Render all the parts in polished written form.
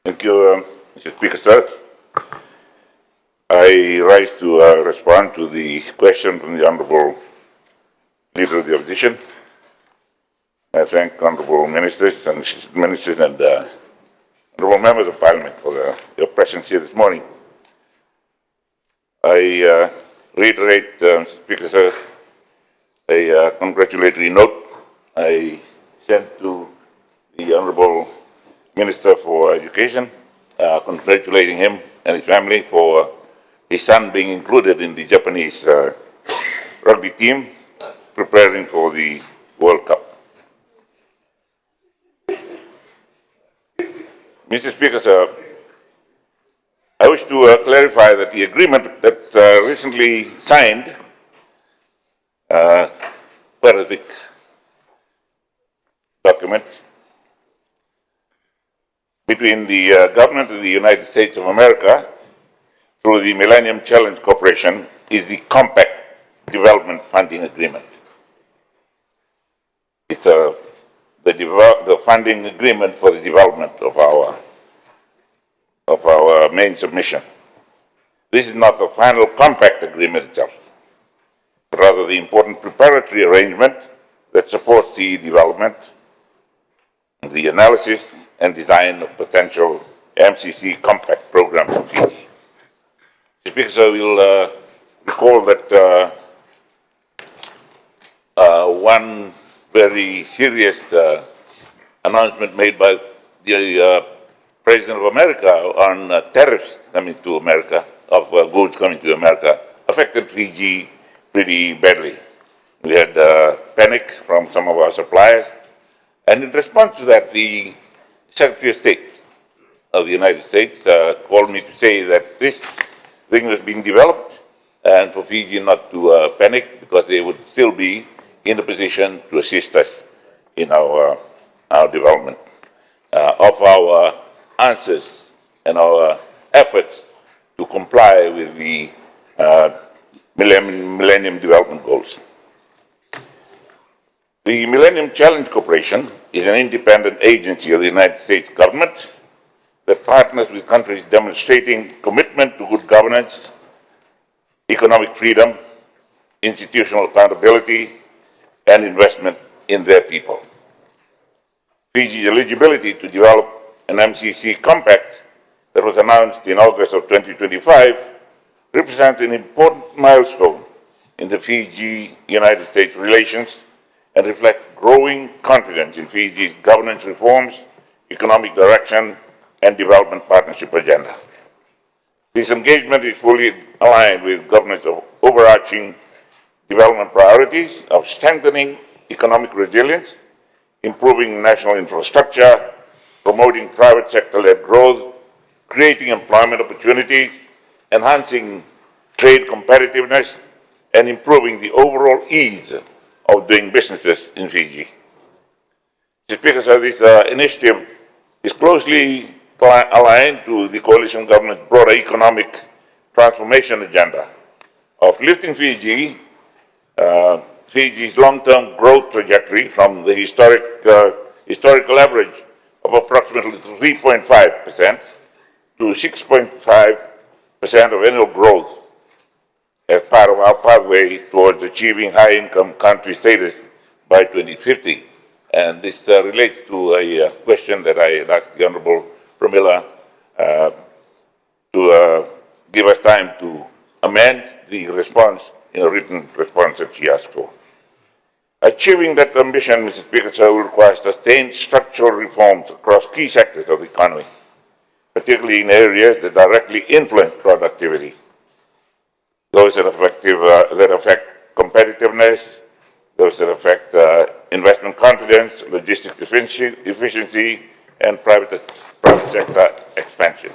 Thank you, Mr. Speaker, sir. I rise to respond to the question from the Honourable Leader of the Opposition. I thank Honourable Ministers and Honourable Members of Parliament for your presence here this morning. I reiterate, Mr. Speaker, sir, a congratulatory note I sent to the Honourable Minister for Education, congratulating him and his family for his son being included in the Japanese rugby team preparing for the World Cup. Mr. Speaker, sir, I wish to clarify that the agreement that recently signed, Pacific document, between the government of the United States of America through the Millennium Challenge Co-operation is the Compact Development Funding Agreement. It's the funding agreement for the development of our main submission. This is not the final compact agreement itself, but rather the important preparatory arrangement that supports the development, the analysis and design of potential MCC compact programs in Fiji. Speaker, so we'll recall that one very serious announcement made by the President of America on tariffs coming to America, of goods coming to America, affected Fiji pretty badly. We had panic from some of our suppliers, and in response to that, the Secretary of State of the United States called me to say that this thing was being developed and for Fiji not to panic because they would still be in a position to assist us in our development of our answers and our efforts to comply with the Millennium Development Goals. The Millennium Challenge Co-operation is an independent agency of the United States government that partners with countries demonstrating commitment to good governance, economic freedom, institutional accountability, and investment in their people. Fiji's eligibility to develop an MCC compact that was announced in August of 2025 represents an important milestone in the Fiji-United States relations and reflects growing confidence in Fiji's governance reforms, economic direction, and development partnership agenda. This engagement is fully aligned with government's overarching development priorities of strengthening economic resilience, improving national infrastructure, promoting private sector-led growth, creating employment opportunities, enhancing trade competitiveness, and improving the overall ease of doing businesses in Fiji. Mr. Speaker, so this initiative is closely aligned to the coalition government's broader economic transformation agenda of lifting Fiji's long-term growth trajectory from the historical average of approximately 3.5% to 6.5% of annual growth as part of our pathway towards achieving high-income country status by 2050. And this relates to a question that I asked the Honourable Pramila to give us time to amend the response in a written response that she asked for. Achieving that ambition, Mr. Speaker, will require sustained structural reforms across key sectors of the economy, particularly in areas that directly influence productivity, those that affect competitiveness, those that affect investment confidence, logistics efficiency, and private sector expansion.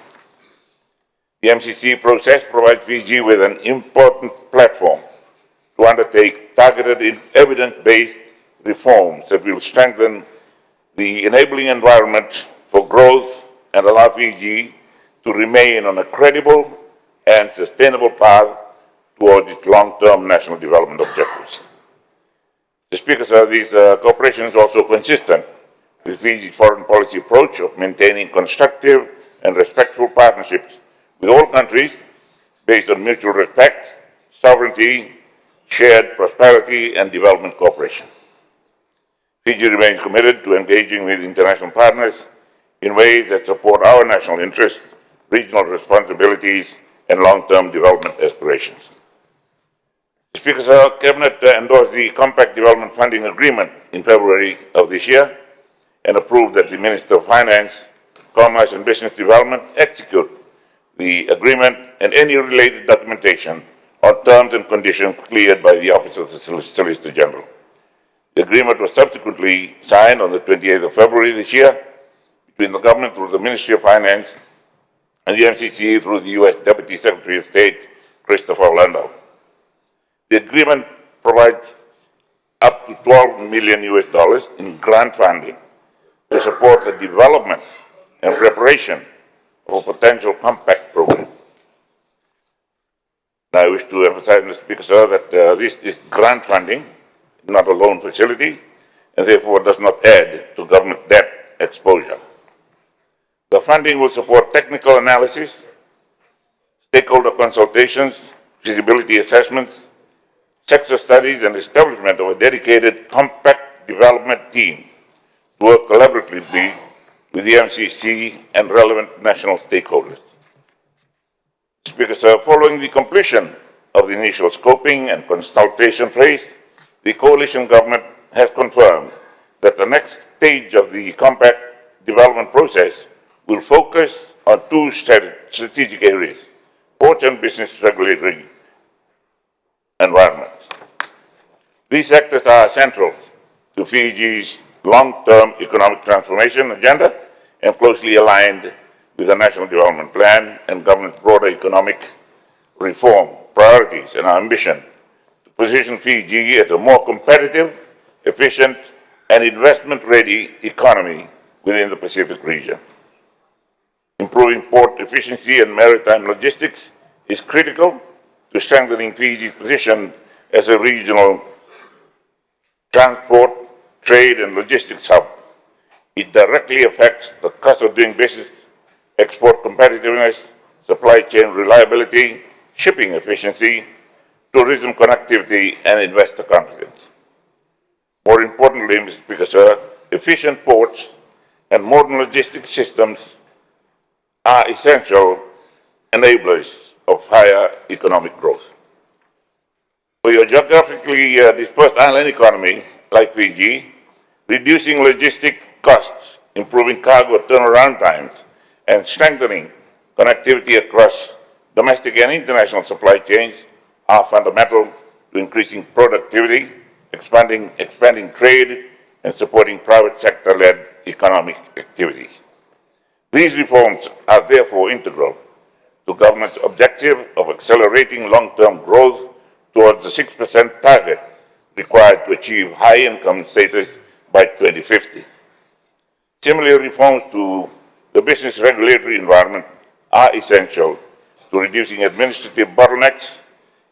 The MCC process provides Fiji with an important platform to undertake targeted evidence-based reforms that will strengthen the enabling environment for growth and allow Fiji to remain on a credible and sustainable path towards its long-term national development objectives. The Speaker, sir, this cooperation is also consistent with Fiji's foreign policy approach of maintaining constructive and respectful partnerships with all countries based on mutual respect, sovereignty, shared prosperity, and development cooperation. Fiji remains committed to engaging with international partners in ways that support our national interests, regional responsibilities, and long-term development aspirations. Speaker's Cabinet endorsed the Compact Development Funding Agreement in February of this year and approved that the Minister of Finance, Commerce and Business Development execute the agreement and any related documentation on terms and conditions cleared by the Office of the Solicitor General. The agreement was subsequently signed on the 28th of February this year between the government through the Ministry of Finance and the MCC through the U.S. Deputy Secretary of State, Christopher Landau. The agreement provides up to $12 million in grant funding to support the development and preparation of a potential compact program. Now, I wish to emphasize, Mr. Speaker, sir, that this is grant funding, not a loan facility, and therefore does not add to government debt exposure. The funding will support technical analysis, stakeholder consultations, feasibility assessments, sector studies, and establishment of a dedicated compact development team to work collaboratively with the MCC and relevant national stakeholders. Speaker, sir, following the completion of the initial scoping and consultation phase, the coalition government has confirmed that the next stage of the compact development process will focus on two strategic areas: ports and business regulatory environments. These sectors are central to Fiji's long-term economic transformation agenda and closely aligned with the National Development Plan and government's broader economic reform priorities and our ambition to position Fiji as a more competitive, efficient, and investment-ready economy within the Pacific region. Improving port efficiency and maritime logistics is critical to strengthening Fiji's position as a regional transport, trade, and logistics hub. It directly affects the cost of doing business, export competitiveness, supply chain reliability, shipping efficiency, tourism connectivity, and investor confidence. More importantly, Mr. Speaker, sir, efficient ports and modern logistics systems are essential enablers of higher economic growth. For your geographically dispersed island economy like Fiji, reducing logistic costs, improving cargo turnaround times, and strengthening connectivity across domestic and international supply chains are fundamental to increasing productivity, expanding trade, and supporting private sector-led economic activities. These reforms are therefore integral to government's objective of accelerating long-term growth towards the 6% target required to achieve high-income status by 2050. Similar reforms to the business regulatory environment are essential to reducing administrative bottlenecks,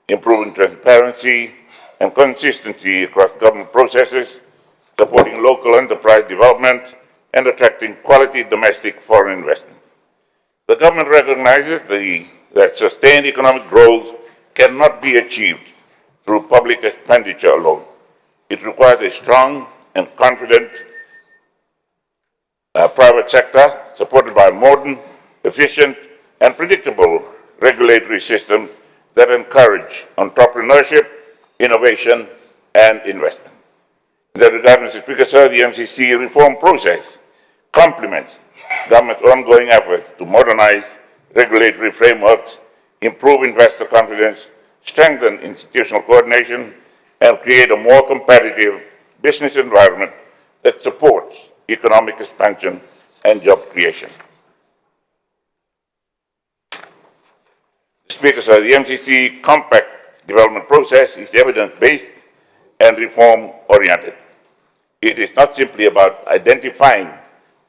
improving transparency and consistency across government processes, supporting local enterprise development, and attracting quality domestic foreign investment. The government recognizes that sustained economic growth cannot be achieved through public expenditure alone. It requires a strong and confident private sector supported by modern, efficient, and predictable regulatory systems that encourage entrepreneurship, innovation, and investment. In that regard, Mr. Speaker, sir, the MCC reform process complements government's ongoing efforts to modernize regulatory frameworks, improve investor confidence, strengthen institutional coordination, and create a more competitive business environment that supports economic expansion and job creation. Speaker, sir, the MCC compact development process is evidence-based and reform-oriented. It is not simply about identifying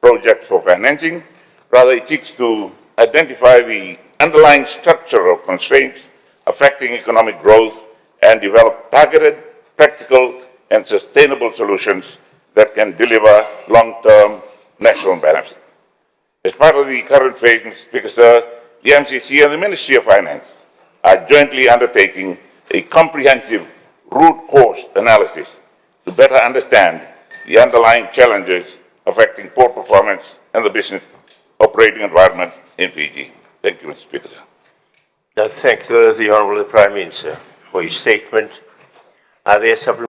projects for financing, rather it seeks to identify the underlying structural constraints affecting economic growth and develop targeted, practical, and sustainable solutions that can deliver long-term national benefit. As part of the current phase, Mr. Speaker, sir, the MCC and the Ministry of Finance are jointly undertaking a comprehensive root cause analysis to better understand the underlying challenges affecting port performance and the business operating environment in Fiji. Thank you, Mr. Speaker, sir. Thank the Honourable Prime Minister for his statement. Are there supplementary